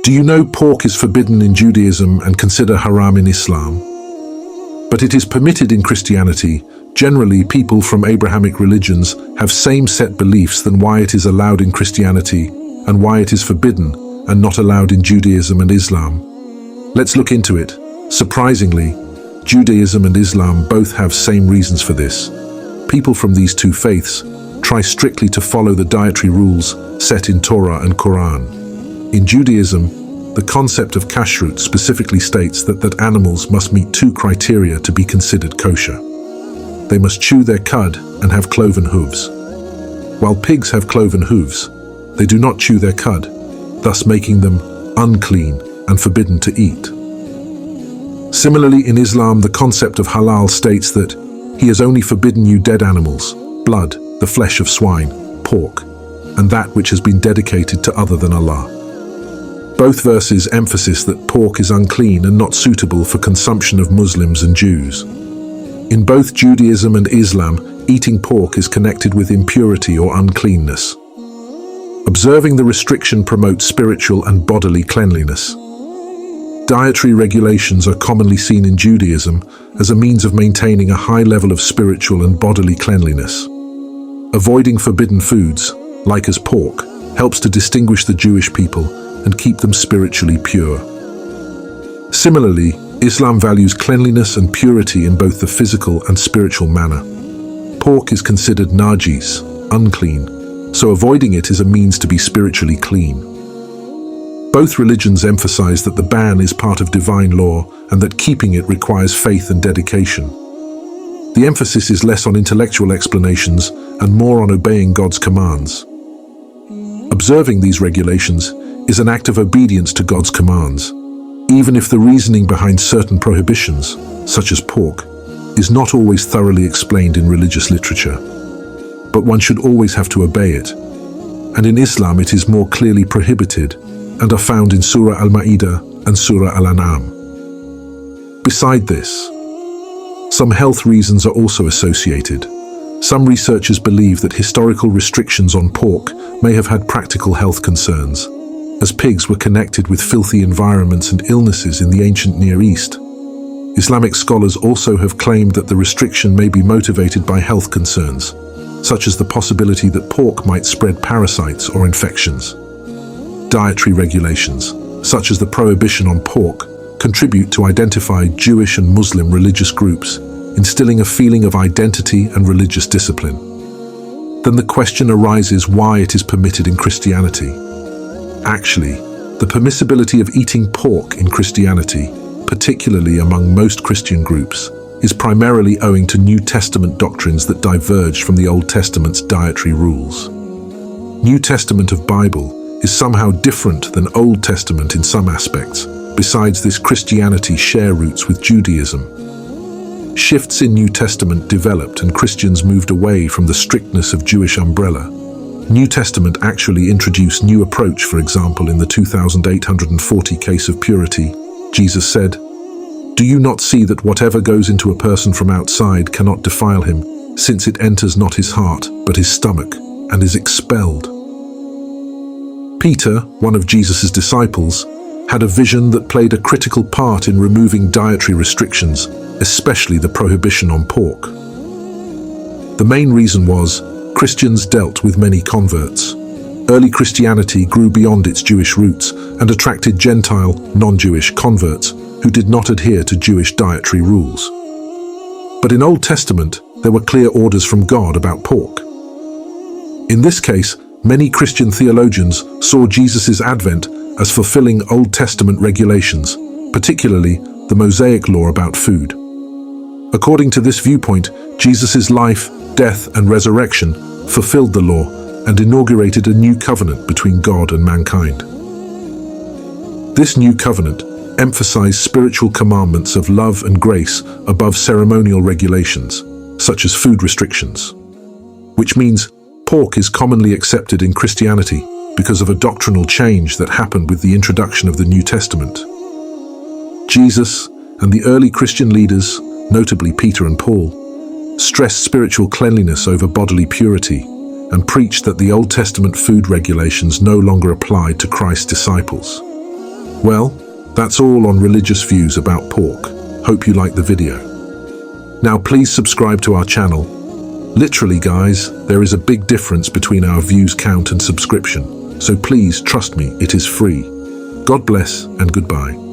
Do you know pork is forbidden in Judaism and considered haram in Islam? But it is permitted in Christianity. Generally, people from Abrahamic religions have same set beliefs than why it is allowed in Christianity and why it is forbidden and not allowed in Judaism and Islam. Let's look into it. Surprisingly, Judaism and Islam both have same reasons for this. People from these two faiths try strictly to follow the dietary rules set in Torah and Quran. In Judaism, the concept of kashrut specifically states that animals must meet two criteria to be considered kosher. They must chew their cud and have cloven hooves. While pigs have cloven hooves, they do not chew their cud, thus making them unclean and forbidden to eat. Similarly, in Islam, the concept of halal states that He has only forbidden you dead animals, blood, the flesh of swine, pork, and that which has been dedicated to other than Allah. Both verses emphasize that pork is unclean and not suitable for consumption of Muslims and Jews. In both Judaism and Islam, eating pork is connected with impurity or uncleanness. Observing the restriction promotes spiritual and bodily cleanliness. Dietary regulations are commonly seen in Judaism as a means of maintaining a high level of spiritual and bodily cleanliness. Avoiding forbidden foods, like as pork, helps to distinguish the Jewish people and keep them spiritually pure. Similarly, Islam values cleanliness and purity in both the physical and spiritual manner. Pork is considered najis, unclean, so avoiding it is a means to be spiritually clean. Both religions emphasize that the ban is part of divine law and that keeping it requires faith and dedication. The emphasis is less on intellectual explanations and more on obeying God's commands. Observing these regulations is an act of obedience to God's commands, even if the reasoning behind certain prohibitions, such as pork, is not always thoroughly explained in religious literature. But one should always have to obey it, and in Islam it is more clearly prohibited and are found in Surah Al-Ma'idah and Surah Al-An'am. Beside this, some health reasons are also associated. Some researchers believe that historical restrictions on pork may have had practical health concerns, as pigs were connected with filthy environments and illnesses in the ancient Near East. Islamic scholars also have claimed that the restriction may be motivated by health concerns, such as the possibility that pork might spread parasites or infections. Dietary regulations, such as the prohibition on pork, contribute to identify Jewish and Muslim religious groups, instilling a feeling of identity and religious discipline. Then the question arises why it is permitted in Christianity. Actually, the permissibility of eating pork in Christianity, particularly among most Christian groups, is primarily owing to New Testament doctrines that diverge from the Old Testament's dietary rules. New Testament of Bible is somehow different than Old Testament in some aspects. Besides this, Christianity share roots with Judaism. Shifts in New Testament developed and Christians moved away from the strictness of Jewish umbrella. New Testament actually introduced new approach. For example, in the 2840 case of purity, Jesus said, "Do you not see that whatever goes into a person from outside cannot defile him, since it enters not his heart, but his stomach, and is expelled?" Peter, one of Jesus' disciples, had a vision that played a critical part in removing dietary restrictions, especially the prohibition on pork. The main reason was Christians dealt with many converts. Early Christianity grew beyond its Jewish roots and attracted Gentile, non-Jewish converts who did not adhere to Jewish dietary rules. But in Old Testament, there were clear orders from God about pork. In this case, many Christian theologians saw Jesus' advent as fulfilling Old Testament regulations, particularly the Mosaic law about food. According to this viewpoint, Jesus' life, death, and resurrection fulfilled the law and inaugurated a new covenant between God and mankind. This new covenant emphasized spiritual commandments of love and grace above ceremonial regulations, such as food restrictions, which means pork is commonly accepted in Christianity because of a doctrinal change that happened with the introduction of the New Testament. Jesus and the early Christian leaders, notably Peter and Paul, stressed spiritual cleanliness over bodily purity and preached that the Old Testament food regulations no longer applied to Christ's disciples. Well, that's all on religious views about pork. Hope you liked the video. Now please subscribe to our channel. Literally guys, there is a big difference between our views count and subscription. So please trust me, it is free. God bless and goodbye.